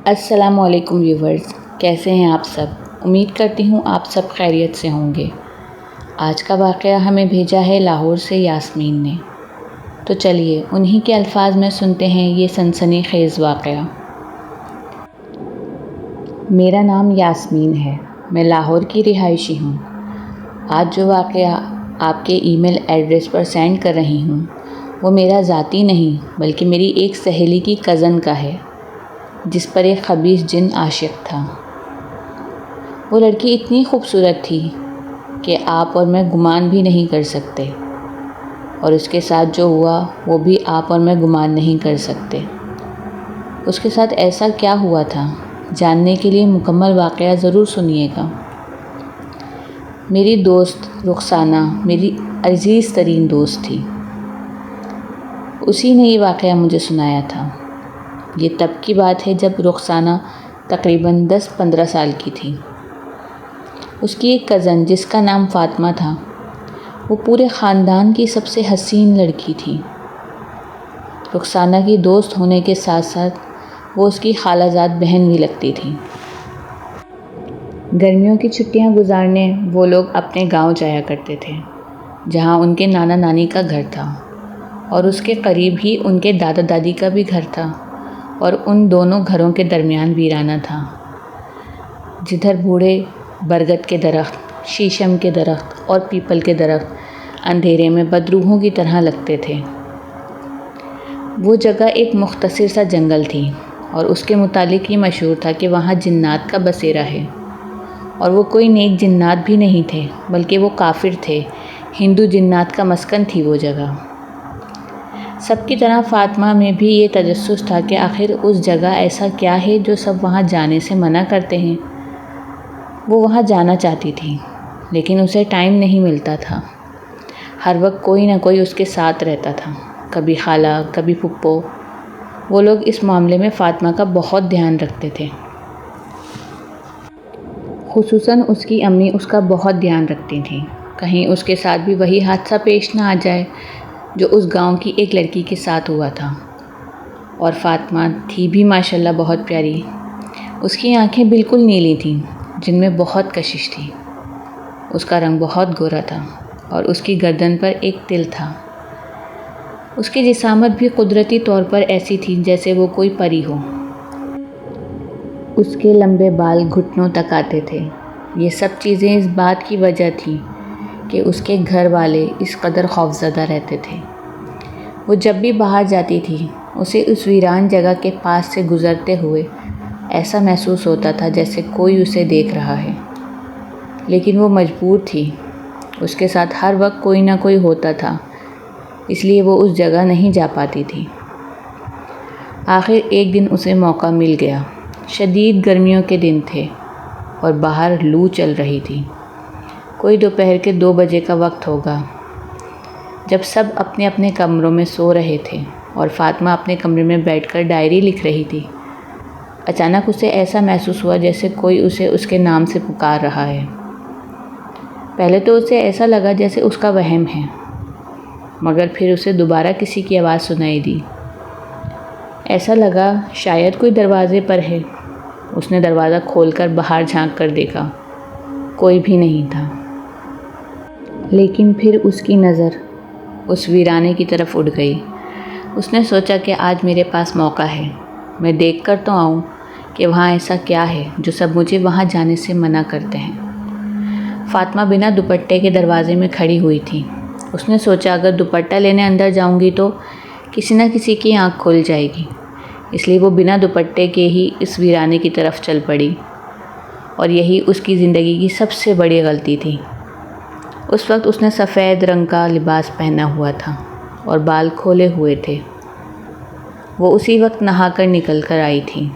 السلام علیکم ویورز، کیسے ہیں آپ سب؟ امید کرتی ہوں آپ سب خیریت سے ہوں گے۔ آج کا واقعہ ہمیں بھیجا ہے لاہور سے یاسمین نے، تو چلیے انہی کے الفاظ میں سنتے ہیں یہ سنسنی خیز واقعہ۔ میرا نام یاسمین ہے، میں لاہور کی رہائشی ہوں۔ آج جو واقعہ آپ کے ای میل ایڈریس پر سینڈ کر رہی ہوں وہ میرا ذاتی نہیں بلکہ میری ایک سہیلی کی کزن کا ہے، جس پر ایک خبیث جن عاشق تھا۔ وہ لڑکی اتنی خوبصورت تھی کہ آپ اور میں گمان بھی نہیں کر سکتے، اور اس کے ساتھ جو ہوا وہ بھی آپ اور میں گمان نہیں کر سکتے۔ اس کے ساتھ ایسا کیا ہوا تھا، جاننے کے لیے مکمل واقعہ ضرور سنیے گا۔ میری دوست رخسانہ میری عزیز ترین دوست تھی۔ اسی نے یہ واقعہ مجھے سنایا تھا۔ یہ تب کی بات ہے جب رخسانہ تقریباً 10-15 سال کی تھی۔ اس کی ایک کزن جس کا نام فاطمہ تھا، وہ پورے خاندان کی سب سے حسین لڑکی تھی۔ رخسانہ کی دوست ہونے کے ساتھ ساتھ وہ اس کی خالہ زاد بہن بھی لگتی تھی۔ گرمیوں کی چھٹیاں گزارنے وہ لوگ اپنے گاؤں جایا کرتے تھے، جہاں ان کے نانا نانی کا گھر تھا، اور اس کے قریب ہی ان کے دادا دادی کا بھی گھر تھا، اور ان دونوں گھروں کے درمیان ویرانہ تھا، جدھر بوڑھے برگد کے درخت، شیشم کے درخت اور پیپل کے درخت اندھیرے میں بدروحوں کی طرح لگتے تھے۔ وہ جگہ ایک مختصر سا جنگل تھی، اور اس کے متعلق یہ مشہور تھا کہ وہاں جنات کا بسیرا ہے، اور وہ کوئی نیک جنات بھی نہیں تھے بلکہ وہ کافر تھے، ہندو جنات کا مسکن تھی وہ جگہ۔ سب کی طرح فاطمہ میں بھی یہ تجسس تھا کہ آخر اس جگہ ایسا کیا ہے جو سب وہاں جانے سے منع کرتے ہیں۔ وہ وہاں جانا چاہتی تھی، لیکن اسے ٹائم نہیں ملتا تھا۔ ہر وقت کوئی نہ کوئی اس کے ساتھ رہتا تھا، کبھی خالہ، کبھی پھپھو۔ وہ لوگ اس معاملے میں فاطمہ کا بہت دھیان رکھتے تھے۔ خصوصاً اس کی امی اس کا بہت دھیان رکھتی تھیں، کہیں اس کے ساتھ بھی وہی حادثہ پیش نہ آ جائے جو اس گاؤں کی ایک لڑکی کے ساتھ ہوا تھا۔ اور فاطمہ تھی بھی ماشاءاللہ بہت پیاری۔ اس کی آنکھیں بالکل نیلی تھیں، جن میں بہت کشش تھی۔ اس کا رنگ بہت گورا تھا، اور اس کی گردن پر ایک تل تھا۔ اس کی جسامت بھی قدرتی طور پر ایسی تھی جیسے وہ کوئی پری ہو۔ اس کے لمبے بال گھٹنوں تک آتے تھے۔ یہ سب چیزیں اس بات کی وجہ تھیں کہ اس کے گھر والے اس قدر خوفزدہ رہتے تھے۔ وہ جب بھی باہر جاتی تھی، اسے اس ویران جگہ کے پاس سے گزرتے ہوئے ایسا محسوس ہوتا تھا جیسے کوئی اسے دیکھ رہا ہے، لیکن وہ مجبور تھی۔ اس کے ساتھ ہر وقت کوئی نہ کوئی ہوتا تھا، اس لیے وہ اس جگہ نہیں جا پاتی تھی۔ آخر ایک دن اسے موقع مل گیا۔ شدید گرمیوں کے دن تھے اور باہر لو چل رہی تھی۔ کوئی دوپہر کے 2 بجے کا وقت ہوگا، جب سب اپنے اپنے کمروں میں سو رہے تھے اور فاطمہ اپنے کمرے میں بیٹھ کر ڈائری لکھ رہی تھی۔ اچانک اسے ایسا محسوس ہوا جیسے کوئی اسے اس کے نام سے پکار رہا ہے۔ پہلے تو اسے ایسا لگا جیسے اس کا وہم ہے، مگر پھر اسے دوبارہ کسی کی آواز سنائی دی۔ ایسا لگا شاید کوئی دروازے پر ہے۔ اس نے دروازہ کھول کر باہر جھانک کر دیکھا، کوئی بھی نہیں تھا۔ لیکن پھر اس کی نظر اس ویرانے کی طرف اٹھ گئی۔ اس نے سوچا کہ آج میرے پاس موقع ہے، میں دیکھ کر تو آؤں کہ وہاں ایسا کیا ہے جو سب مجھے وہاں جانے سے منع کرتے ہیں۔ فاطمہ بنا دوپٹے کے دروازے میں کھڑی ہوئی تھی۔ اس نے سوچا اگر دوپٹہ لینے اندر جاؤں گی تو کسی نہ کسی کی آنکھ کھل جائے گی، اس لیے وہ بنا دوپٹے کے ہی اس ویرانے کی طرف چل پڑی، اور یہی اس کی زندگی کی سب سے بڑی غلطی تھی۔ اس وقت اس نے سفید رنگ کا لباس پہنا ہوا تھا اور بال کھولے ہوئے تھے۔ وہ اسی وقت نہا کر نکل کر آئی تھی۔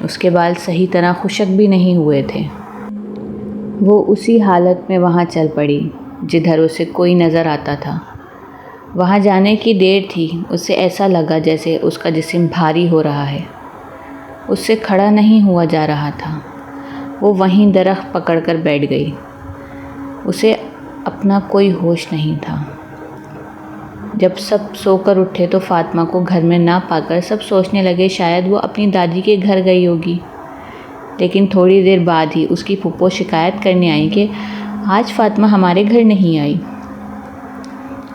اس کے بال صحیح طرح خشک بھی نہیں ہوئے تھے۔ وہ اسی حالت میں وہاں چل پڑی جدھر اسے کوئی نظر آتا تھا۔ وہاں جانے کی دیر تھی، اسے ایسا لگا جیسے اس کا جسم بھاری ہو رہا ہے۔ اس سے کھڑا نہیں ہوا جا رہا تھا۔ وہ وہیں درخت پکڑ کر بیٹھ گئی۔ اسے اپنا کوئی ہوش نہیں تھا۔ جب سب سو کر اٹھے تو فاطمہ کو گھر میں نہ پا کر سب سوچنے لگے شاید وہ اپنی دادی کے گھر گئی ہوگی، لیکن تھوڑی دیر بعد ہی اس کی پھپھو شکایت کرنے آئی کہ آج فاطمہ ہمارے گھر نہیں آئی۔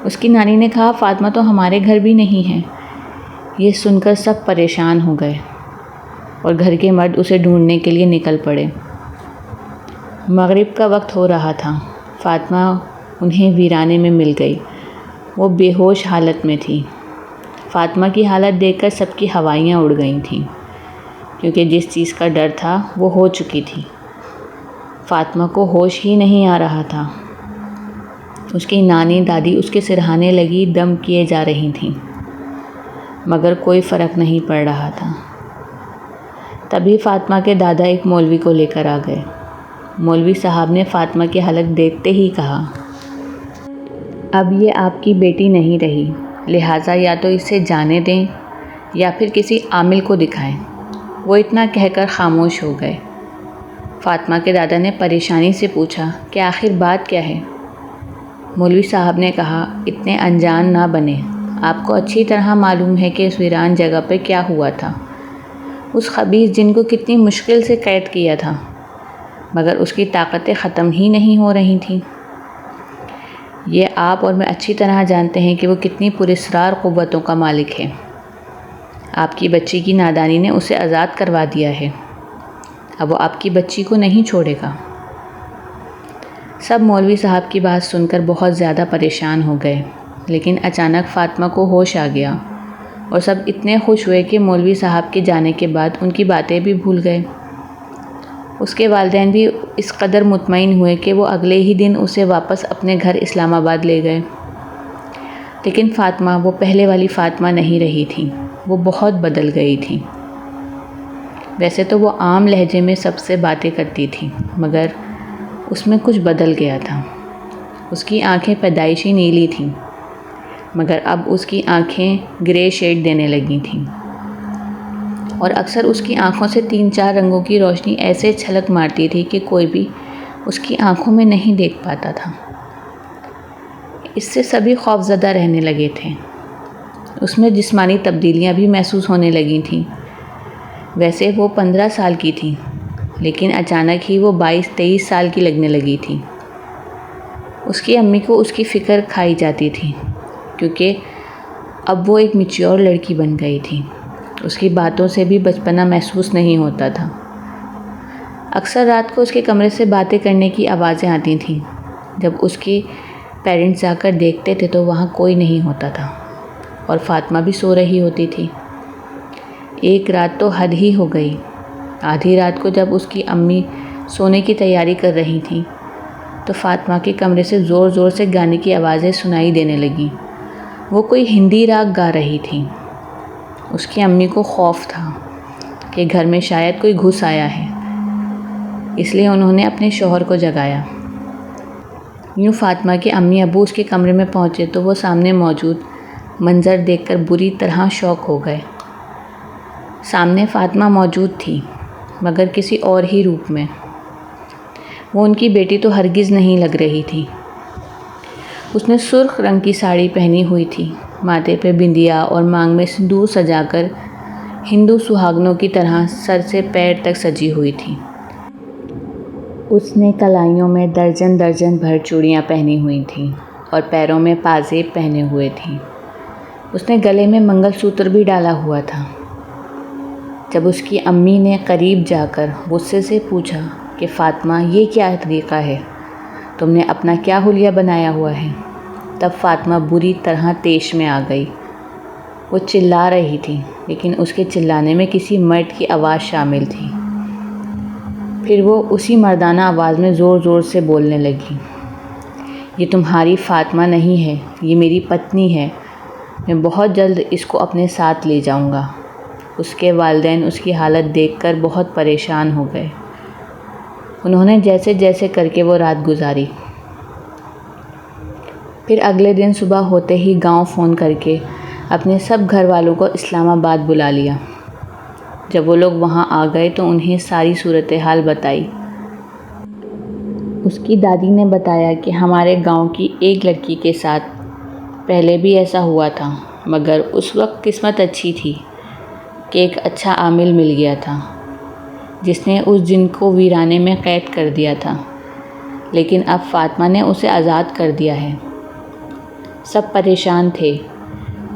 اس کی نانی نے کہا فاطمہ تو ہمارے گھر بھی نہیں ہے۔ یہ سن کر سب پریشان ہو گئے اور گھر کے مرد اسے ڈھونڈنے کے لیے نکل پڑے۔ مغرب کا وقت ہو رہا تھا۔ فاطمہ انہیں ویرانے میں مل گئی۔ وہ بے ہوش حالت میں تھی۔ فاطمہ کی حالت دیکھ کر سب کی ہوائیاں اڑ گئی تھیں، کیونکہ جس چیز کا ڈر تھا وہ ہو چکی تھی۔ فاطمہ کو ہوش ہی نہیں آ رہا تھا۔ اس کی نانی دادی اس کے سرہانے لگی دم کیے جا رہی تھیں، مگر کوئی فرق نہیں پڑ رہا تھا۔ تبھی فاطمہ کے دادا ایک مولوی کو لے کر آ گئے۔ مولوی صاحب نے فاطمہ کی حالت دیکھتے ہی کہا، اب یہ آپ کی بیٹی نہیں رہی، لہٰذا یا تو اسے جانے دیں یا پھر کسی عامل کو دکھائیں۔ وہ اتنا کہہ کر خاموش ہو گئے۔ فاطمہ کے دادا نے پریشانی سے پوچھا کہ آخر بات کیا ہے؟ مولوی صاحب نے کہا، اتنے انجان نہ بنیں، آپ کو اچھی طرح معلوم ہے کہ اس ویران جگہ پہ کیا ہوا تھا۔ اس خبیث جن کو کتنی مشکل سے قید کیا تھا، مگر اس کی طاقتیں ختم ہی نہیں ہو رہی تھیں۔ یہ آپ اور میں اچھی طرح جانتے ہیں کہ وہ کتنی پراسرار قوتوں کا مالک ہے۔ آپ کی بچی کی نادانی نے اسے آزاد کروا دیا ہے۔ اب وہ آپ کی بچی کو نہیں چھوڑے گا۔ سب مولوی صاحب کی بات سن کر بہت زیادہ پریشان ہو گئے، لیکن اچانک فاطمہ کو ہوش آ گیا اور سب اتنے خوش ہوئے کہ مولوی صاحب کے جانے کے بعد ان کی باتیں بھی بھول گئے۔ اس کے والدین بھی اس قدر مطمئن ہوئے کہ وہ اگلے ہی دن اسے واپس اپنے گھر اسلام آباد لے گئے۔ لیکن فاطمہ وہ پہلے والی فاطمہ نہیں رہی تھی، وہ بہت بدل گئی تھی۔ ویسے تو وہ عام لہجے میں سب سے باتیں کرتی تھی، مگر اس میں کچھ بدل گیا تھا۔ اس کی آنکھیں پیدائشی نیلی تھیں، مگر اب اس کی آنکھیں گرے شیڈ دینے لگی تھیں، اور اکثر اس کی آنکھوں سے 3-4 رنگوں کی روشنی ایسے چھلک مارتی تھی کہ کوئی بھی اس کی آنکھوں میں نہیں دیکھ پاتا تھا۔ اس سے سبھی خوفزدہ رہنے لگے تھے۔ اس میں جسمانی تبدیلیاں بھی محسوس ہونے لگی تھیں۔ ویسے وہ 15 سال کی تھی، لیکن اچانک ہی وہ 22-23 سال کی لگنے لگی تھی۔ اس کی امی کو اس کی فکر کھائی جاتی تھی، کیونکہ اب وہ ایک میچیور لڑکی بن گئی تھی۔ اس کی باتوں سے بھی بچپنا محسوس نہیں ہوتا تھا۔ اکثر رات کو اس کے کمرے سے باتیں کرنے کی آوازیں آتی تھیں۔ جب اس کے پیرنٹس جا کر دیکھتے تھے تو وہاں کوئی نہیں ہوتا تھا، اور فاطمہ بھی سو رہی ہوتی تھی۔ ایک رات تو حد ہی ہو گئی۔ آدھی رات کو جب اس کی امی سونے کی تیاری کر رہی تھیں تو فاطمہ کے کمرے سے زور زور سے گانے کی آوازیں سنائی دینے لگیں۔ وہ کوئی ہندی راگ گا رہی تھیں۔ اس کی امی کو خوف تھا کہ گھر میں شاید کوئی گھس آیا ہے، اس لیے انہوں نے اپنے شوہر کو جگایا۔ یوں فاطمہ کے امی ابو اس کے کمرے میں پہنچے تو وہ سامنے موجود منظر دیکھ کر بری طرح شوک ہو گئے۔ سامنے فاطمہ موجود تھی، مگر کسی اور ہی روپ میں۔ وہ ان کی بیٹی تو ہرگز نہیں لگ رہی تھی۔ اس نے سرخ رنگ کی ساڑی پہنی ہوئی تھی، ماتھے پہ بندیا اور مانگ میں سندور سجا کر ہندو سہاگنوں کی طرح سر سے پیر تک سجی ہوئی تھی۔ اس نے کلائیوں میں درجن درجن بھر چوڑیاں پہنی ہوئی تھیں اور پیروں میں پازیب پہنے ہوئے تھی۔ اس نے گلے میں منگل سوتر بھی ڈالا ہوا تھا۔ جب اس کی امی نے قریب جا کر غصے سے پوچھا کہ فاطمہ یہ کیا طریقہ ہے، تم نے اپنا کیا حلیہ بنایا ہوا ہے، تب فاطمہ بری طرح طیش میں آ گئی۔ وہ چلا رہی تھی، لیکن اس کے چلانے میں کسی مرد کی آواز شامل تھی۔ پھر وہ اسی مردانہ آواز میں زور زور سے بولنے لگی، یہ تمہاری فاطمہ نہیں ہے، یہ میری پتنی ہے، میں بہت جلد اس کو اپنے ساتھ لے جاؤں گا۔ اس کے والدین اس کی حالت دیکھ کر بہت پریشان ہو گئے۔ انہوں نے جیسے جیسے کر کے وہ رات گزاری۔ پھر اگلے دن صبح ہوتے ہی گاؤں فون کر کے اپنے سب گھر والوں کو اسلام آباد بلا لیا۔ جب وہ لوگ وہاں آ گئے تو انہیں ساری صورتحال بتائی۔ اس کی دادی نے بتایا کہ ہمارے گاؤں کی ایک لڑکی کے ساتھ پہلے بھی ایسا ہوا تھا، مگر اس وقت قسمت اچھی تھی کہ ایک اچھا عامل مل گیا تھا جس نے اس جن کو ویرانے میں قید کر دیا تھا، لیکن اب فاطمہ نے اسے آزاد کر دیا ہے۔ سب پریشان تھے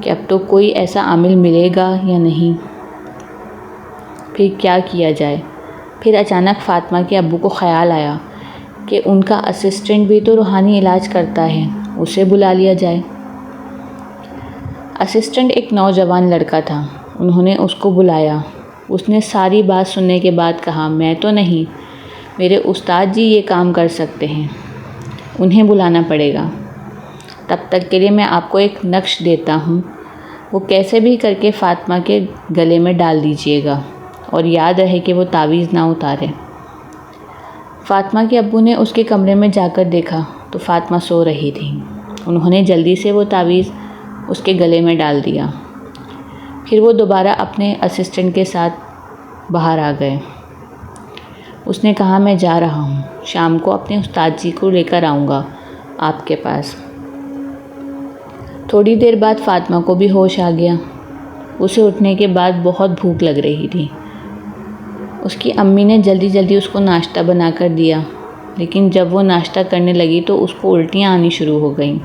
کہ اب تو کوئی ایسا عامل ملے گا یا نہیں، پھر کیا کیا جائے۔ پھر اچانک فاطمہ کے ابو کو خیال آیا کہ ان کا اسسٹنٹ بھی تو روحانی علاج کرتا ہے، اسے بلا لیا جائے۔ اسسٹنٹ ایک نوجوان لڑکا تھا۔ انہوں نے اس کو بلایا۔ اس نے ساری بات سننے کے بعد کہا، میں تو نہیں، میرے استاد جی یہ کام کر سکتے ہیں، انہیں بلانا پڑے گا۔ تب تک کے لیے میں آپ کو ایک نقش دیتا ہوں، وہ کیسے بھی کر کے فاطمہ کے گلے میں ڈال دیجیے گا، اور یاد رہے کہ وہ تعویذ نہ اتارے۔ فاطمہ کے ابو نے اس کے کمرے میں جا کر دیکھا تو فاطمہ سو رہی تھی۔ انہوں نے جلدی سے وہ تعویذ اس کے گلے میں ڈال دیا۔ پھر وہ دوبارہ اپنے اسسٹنٹ کے ساتھ باہر آ گئے۔ اس نے کہا، میں جا رہا ہوں، شام کو اپنے استاد جی کو لے کر آؤں گا آپ کے پاس۔ تھوڑی دیر بعد فاطمہ کو بھی ہوش آ گیا۔ اسے اٹھنے کے بعد بہت بھوک لگ رہی تھی۔ اس کی امی نے جلدی جلدی اس کو ناشتہ بنا کر دیا، لیکن جب وہ ناشتہ کرنے لگی تو اس کو الٹیاں آنی شروع ہو گئیں۔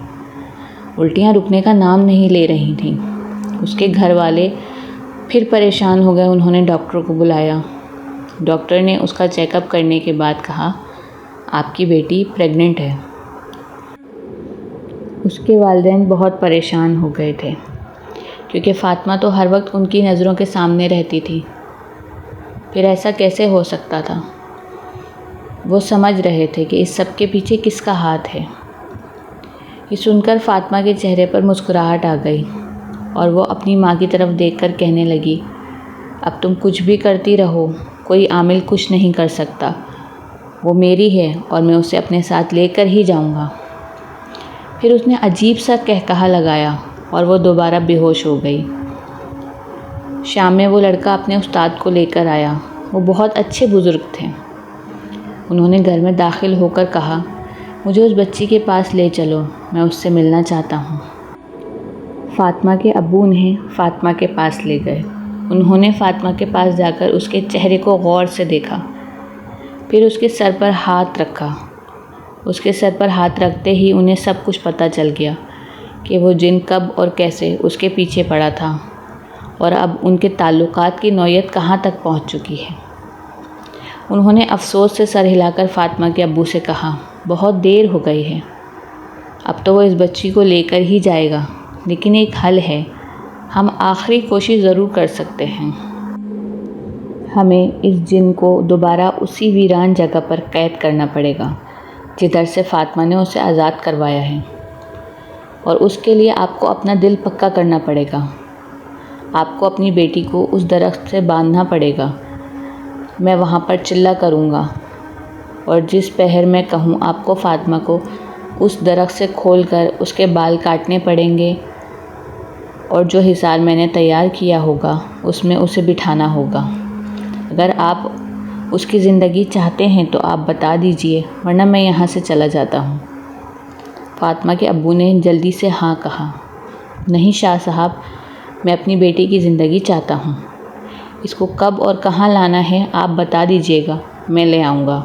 الٹیاں رکنے کا نام نہیں لے رہی تھیں۔ اس کے گھر والے پھر پریشان ہو گئے۔ انہوں نے ڈاکٹر کو بلایا۔ ڈاکٹر نے اس کا چیک اپ کرنے کے بعد کہا، آپ کی بیٹی پریگننٹ ہے۔ اس کے والدین بہت پریشان ہو گئے تھے، کیونکہ فاطمہ تو ہر وقت ان کی نظروں کے سامنے رہتی تھی۔ پھر ایسا کیسے ہو سکتا تھا؟ وہ سمجھ رہے تھے کہ اس سب کے پیچھے کس کا ہاتھ ہے۔ یہ سن کر فاطمہ کے چہرے پر مسکراہٹ آ گئی اور وہ اپنی ماں کی طرف دیکھ کر کہنے لگی، اب تم کچھ بھی کرتی رہو، کوئی عامل کچھ نہیں کر سکتا، وہ میری ہے اور میں اسے اپنے ساتھ لے کر ہی جاؤں گا۔ پھر اس نے عجیب سا قہقہہ لگایا اور وہ دوبارہ بے ہوش ہو گئی۔ شام میں وہ لڑکا اپنے استاد کو لے کر آیا۔ وہ بہت اچھے بزرگ تھے۔ انہوں نے گھر میں داخل ہو کر کہا، مجھے اس بچی کے پاس لے چلو، میں اس سے ملنا چاہتا ہوں۔ فاطمہ کے ابو انہیں فاطمہ کے پاس لے گئے۔ انہوں نے فاطمہ کے پاس جا کر اس کے چہرے کو غور سے دیکھا، پھر اس کے سر پر ہاتھ رکھا۔ اس کے سر پر ہاتھ رکھتے ہی انہیں سب کچھ پتہ چل گیا کہ وہ جن کب اور کیسے اس کے پیچھے پڑا تھا، اور اب ان کے تعلقات کی نوعیت کہاں تک پہنچ چکی ہے۔ انہوں نے افسوس سے سر ہلا کر فاطمہ کے ابو سے کہا، بہت دیر ہو گئی ہے، اب تو وہ اس بچی کو لے کر ہی جائے گا، لیکن ایک حل ہے، ہم آخری کوشش ضرور کر سکتے ہیں۔ ہمیں اس جن کو دوبارہ اسی ویران جگہ پر قید کرنا پڑے گا جدھر سے فاطمہ نے اسے آزاد کروایا ہے، اور اس کے لیے آپ کو اپنا دل پکا کرنا پڑے گا۔ آپ کو اپنی بیٹی کو اس درخت سے باندھنا پڑے گا۔ میں وہاں پر چلہ کروں گا، اور جس پہر میں کہوں آپ کو فاطمہ کو اس درخت سے کھول کر اس کے بال کاٹنے پڑیں گے، اور جو حصار میں نے تیار کیا ہوگا اس میں اسے بٹھانا ہوگا۔ اگر آپ اس کی زندگی چاہتے ہیں تو آپ بتا دیجئے، ورنہ میں یہاں سے چلا جاتا ہوں۔ فاطمہ کے ابو نے جلدی سے ہاں کہا، نہیں شاہ صاحب، میں اپنی بیٹی کی زندگی چاہتا ہوں، اس کو کب اور کہاں لانا ہے آپ بتا دیجئے گا، میں لے آؤں گا۔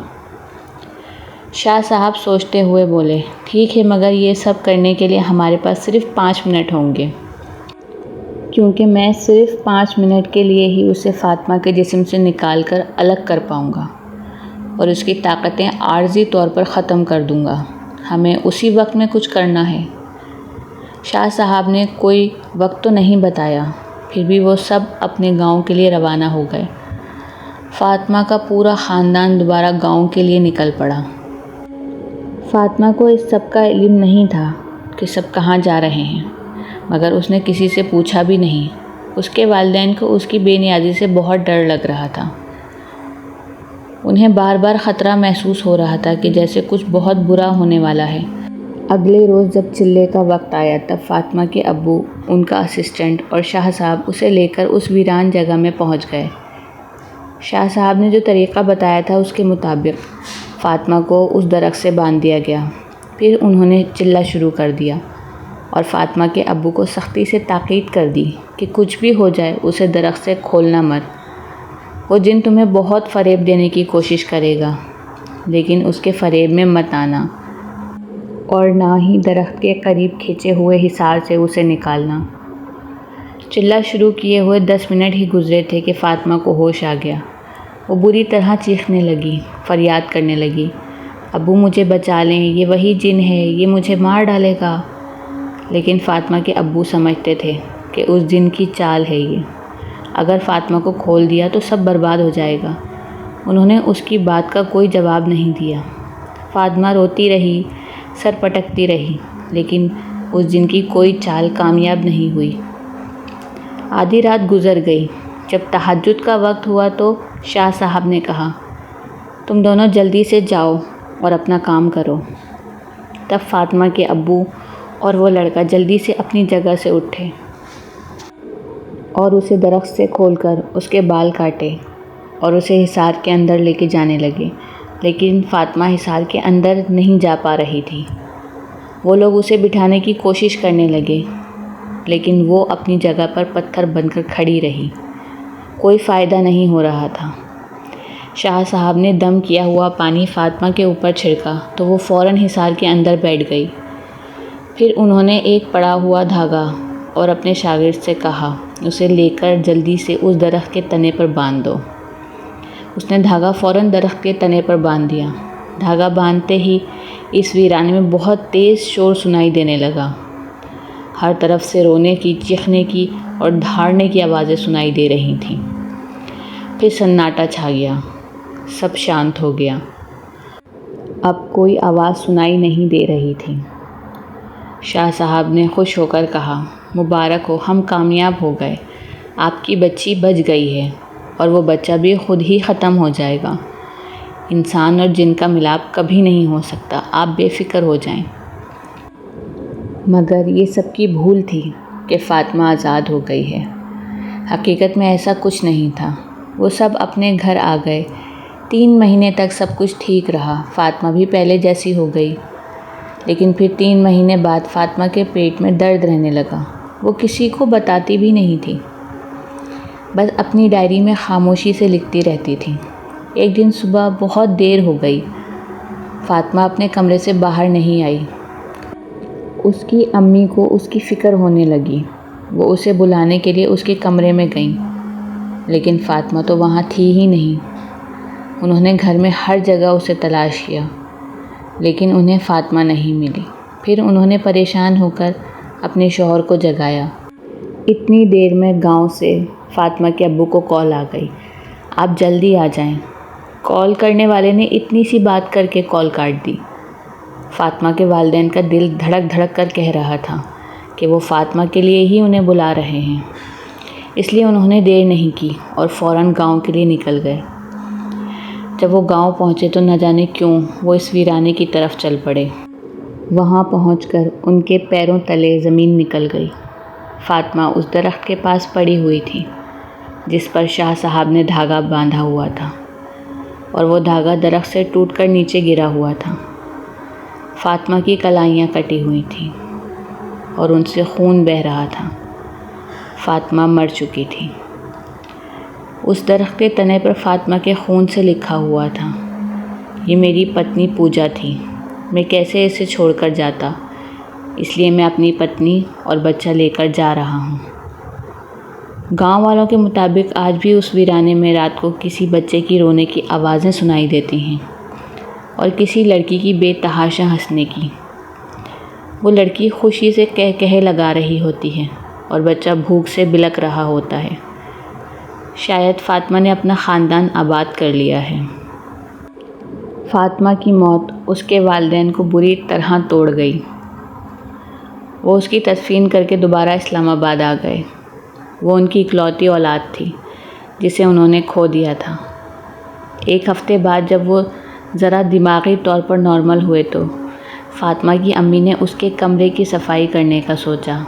شاہ صاحب سوچتے ہوئے بولے، ٹھیک ہے، مگر یہ سب کرنے کے لیے ہمارے پاس صرف 5 منٹ ہوں گے، کیونکہ میں صرف 5 منٹ کے لیے ہی اسے فاطمہ کے جسم سے نکال کر الگ کر پاؤں گا، اور اس کی طاقتیں عارضی طور پر ختم کر دوں گا۔ ہمیں اسی وقت میں کچھ کرنا ہے۔ شاہ صاحب نے کوئی وقت تو نہیں بتایا، پھر بھی وہ سب اپنے گاؤں کے لیے روانہ ہو گئے۔ فاطمہ کا پورا خاندان دوبارہ گاؤں کے لیے نکل پڑا۔ فاطمہ کو اس سب کا علم نہیں تھا کہ سب کہاں جا رہے ہیں، مگر اس نے کسی سے پوچھا بھی نہیں۔ اس کے والدین کو اس کی بے نیازی سے بہت ڈر لگ رہا تھا۔ انہیں بار بار خطرہ محسوس ہو رہا تھا کہ جیسے کچھ بہت برا ہونے والا ہے۔ اگلے روز جب چلے کا وقت آیا تب فاطمہ کے ابو، ان کا اسسٹنٹ اور شاہ صاحب اسے لے کر اس ویران جگہ میں پہنچ گئے شاہ صاحب نے جو طریقہ بتایا تھا اس کے مطابق فاطمہ کو اس درخت سے باندھ دیا گیا۔ پھر انہوں نے چلنا شروع کر دیا اور فاطمہ کے ابو کو سختی سے تاکید کر دی کہ کچھ بھی ہو جائے اسے درخت سے کھولنا مت۔ وہ جن تمہیں بہت فریب دینے کی کوشش کرے گا، لیکن اس کے فریب میں مت آنا اور نہ ہی درخت کے قریب کھینچے ہوئے حصار سے اسے نکالنا۔ چلنا شروع کیے ہوئے 10 منٹ ہی گزرے تھے کہ فاطمہ کو ہوش آ گیا۔ وہ بری طرح چیخنے لگی، فریاد کرنے لگی، ابو مجھے بچا لیں، یہ وہی جن ہے، یہ مجھے مار ڈالے گا۔ لیکن فاطمہ کے ابو سمجھتے تھے کہ اس جن کی چال ہے یہ، اگر فاطمہ کو کھول دیا تو سب برباد ہو جائے گا۔ انہوں نے اس کی بات کا کوئی جواب نہیں دیا۔ فاطمہ روتی رہی، سر پٹکتی رہی، لیکن اس جن کی کوئی چال کامیاب نہیں ہوئی۔ آدھی رات گزر گئی۔ جب تہجد کا وقت ہوا تو شاہ صاحب نے کہا، تم دونوں جلدی سے جاؤ اور اپنا کام کرو۔ تب فاطمہ کے ابو اور وہ لڑکا جلدی سے اپنی جگہ سے اٹھے اور اسے درخت سے کھول کر اس کے بال کاٹے اور اسے حصار کے اندر لے کے جانے لگے، لیکن فاطمہ حصار کے اندر نہیں جا پا رہی تھی۔ وہ لوگ اسے بٹھانے کی کوشش کرنے لگے، لیکن وہ اپنی جگہ پر پتھر بن کر کھڑی رہی۔ کوئی فائدہ نہیں ہو رہا تھا۔ شاہ صاحب نے دم کیا ہوا پانی فاطمہ کے اوپر چھڑکا تو وہ فوراً حصار کے اندر بیٹھ گئی۔ پھر انہوں نے ایک پڑا ہوا دھاگا اور اپنے شاگرد سے کہا، اسے لے کر جلدی سے اس درخت کے تنے پر باندھ دو۔ اس نے دھاگا فوراً درخت کے تنے پر باندھ دیا۔ دھاگا باندھتے ہی اس ویرانے میں بہت تیز شور سنائی دینے لگا۔ ہر طرف سے رونے کی، چیخنے کی اور دھاڑنے کی آوازیں سنائی دے رہی تھیں۔ پھر سناٹا چھا گیا، سب شانت ہو گیا۔ اب کوئی آواز سنائی نہیں دے رہی تھی۔ شاہ صاحب نے خوش ہو کر کہا، مبارک ہو، ہم کامیاب ہو گئے، آپ کی بچی بچ گئی ہے اور وہ بچہ بھی خود ہی ختم ہو جائے گا۔ انسان اور جن کا ملاپ کبھی نہیں ہو سکتا، آپ بے فکر ہو جائیں۔ مگر یہ سب کی بھول تھی کہ فاطمہ آزاد ہو گئی ہے۔ حقیقت میں ایسا کچھ نہیں تھا۔ وہ سب اپنے گھر آ گئے۔ 3 مہینے تک سب کچھ ٹھیک رہا، فاطمہ بھی پہلے جیسی ہو گئی۔ لیکن پھر 3 مہینے بعد فاطمہ کے پیٹ میں درد رہنے لگا۔ وہ کسی کو بتاتی بھی نہیں تھی، بس اپنی ڈائری میں خاموشی سے لکھتی رہتی تھی۔ ایک دن صبح بہت دیر ہو گئی، فاطمہ اپنے کمرے سے باہر نہیں آئی۔ اس کی امی کو اس کی فکر ہونے لگی۔ وہ اسے بلانے کے لیے اس کے کمرے میں گئیں، لیکن فاطمہ تو وہاں تھی ہی نہیں۔ انہوں نے گھر میں ہر جگہ اسے تلاش کیا، لیکن انہیں فاطمہ نہیں ملی۔ پھر انہوں نے پریشان ہو کر اپنے شوہر کو جگایا۔ اتنی دیر میں گاؤں سے فاطمہ کے ابو کو کال آ گئی، آپ جلدی آ جائیں۔ کال کرنے والے نے اتنی سی بات کر کے کال کاٹ دی۔ فاطمہ کے والدین کا دل دھڑک دھڑک کر کہہ رہا تھا کہ وہ فاطمہ کے لیے ہی انہیں بلا رہے ہیں۔ اس لیے انہوں نے دیر نہیں کی اور فوراً گاؤں کے لیے نکل گئے۔ جب وہ گاؤں پہنچے تو نہ جانے کیوں وہ اس ویرانے کی طرف چل پڑے۔ وہاں پہنچ کر ان کے پیروں تلے زمین نکل گئی۔ فاطمہ اس درخت کے پاس پڑی ہوئی تھی جس پر شاہ صاحب نے دھاگا باندھا ہوا تھا، اور وہ دھاگا درخت سے ٹوٹ کر نیچے گرا ہوا تھا۔ فاطمہ کی کلائیاں کٹی ہوئی تھیں اور ان سے خون بہہ رہا تھا۔ فاطمہ مر چکی تھی۔ اس درخت کے تنے پر فاطمہ کے خون سے لکھا ہوا تھا، یہ میری پتنی پوجا تھی، میں کیسے اسے چھوڑ کر جاتا، اس لیے میں اپنی پتنی اور بچہ لے کر جا رہا ہوں۔ گاؤں والوں کے مطابق آج بھی اس ویرانے میں رات کو کسی بچے کی رونے کی آوازیں سنائی دیتی ہیں اور کسی لڑکی کی بے تحاشا ہنسنے کی۔ وہ لڑکی خوشی سے کہہ لگا رہی ہوتی ہے اور بچہ بھوک سے بلک رہا ہوتا ہے۔ شاید فاطمہ نے اپنا خاندان آباد کر لیا ہے۔ فاطمہ کی موت اس کے والدین کو بری طرح توڑ گئی۔ وہ اس کی تدفین کر کے دوبارہ اسلام آباد آ گئے۔ وہ ان کی اکلوتی اولاد تھی جسے انہوں نے کھو دیا تھا۔ 1 ہفتے بعد جب وہ ذرا دماغی طور پر نارمل ہوئے تو فاطمہ کی امی نے اس کے کمرے کی صفائی کرنے کا سوچا۔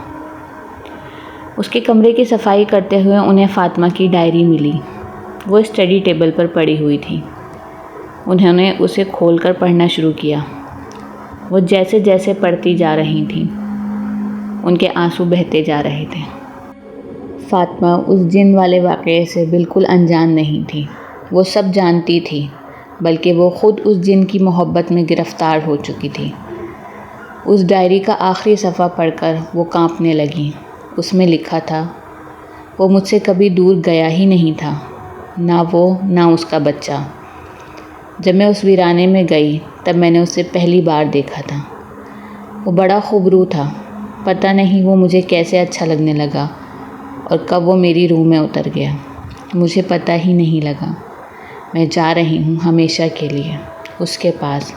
اس کے کمرے کی صفائی کرتے ہوئے انہیں فاطمہ کی ڈائری ملی۔ وہ اسٹڈی ٹیبل پر پڑی ہوئی تھی۔ انہوں نے اسے کھول کر پڑھنا شروع کیا۔ وہ جیسے جیسے پڑھتی جا رہی تھیں ان کے آنسو بہتے جا رہے تھے۔ فاطمہ اس جن والے واقعے سے بالکل انجان نہیں تھی۔ وہ سب جانتی تھی، بلکہ وہ خود اس جن کی محبت میں گرفتار ہو چکی تھی۔ اس ڈائری کا آخری صفحہ پڑھ کر وہ کانپنے لگی۔ اس میں لکھا تھا، وہ مجھ سے کبھی دور گیا ہی نہیں تھا، نہ وہ نہ اس کا بچہ۔ جب میں اس ویرانے میں گئی تب میں نے اسے پہلی بار دیکھا تھا۔ وہ بڑا خوبرو تھا۔ پتہ نہیں وہ مجھے کیسے اچھا لگنے لگا اور کب وہ میری روح میں اتر گیا، مجھے پتہ ہی نہیں لگا۔ میں جا رہی ہوں ہمیشہ کے لیے اس کے پاس۔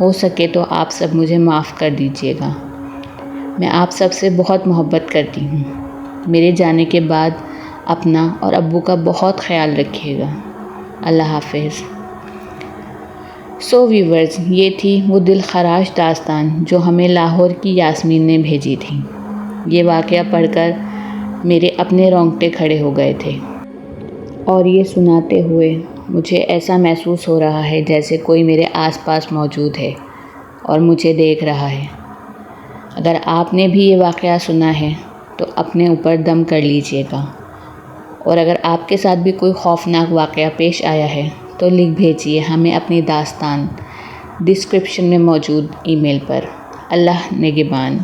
ہو سکے تو آپ سب مجھے معاف کر دیجیے گا۔ میں آپ سب سے بہت محبت کرتی ہوں۔ میرے جانے کے بعد اپنا اور ابو کا بہت خیال رکھیے گا۔ اللہ حافظ۔ ویورز، یہ تھی وہ دل خراش داستان جو ہمیں لاہور کی یاسمین نے بھیجی تھی۔ یہ واقعہ پڑھ کر میرے اپنے رونگٹے کھڑے ہو گئے تھے، اور یہ سناتے ہوئے مجھے ایسا محسوس ہو رہا ہے جیسے کوئی میرے آس پاس موجود ہے اور مجھے دیکھ رہا ہے۔ اگر آپ نے بھی یہ واقعہ سنا ہے تو اپنے اوپر دم کر لیجئے گا، اور اگر آپ کے ساتھ بھی کوئی خوفناک واقعہ پیش آیا ہے تو لکھ بھیجیے ہمیں اپنی داستان ڈسکرپشن میں موجود ای میل پر۔ اللہ نگہبان۔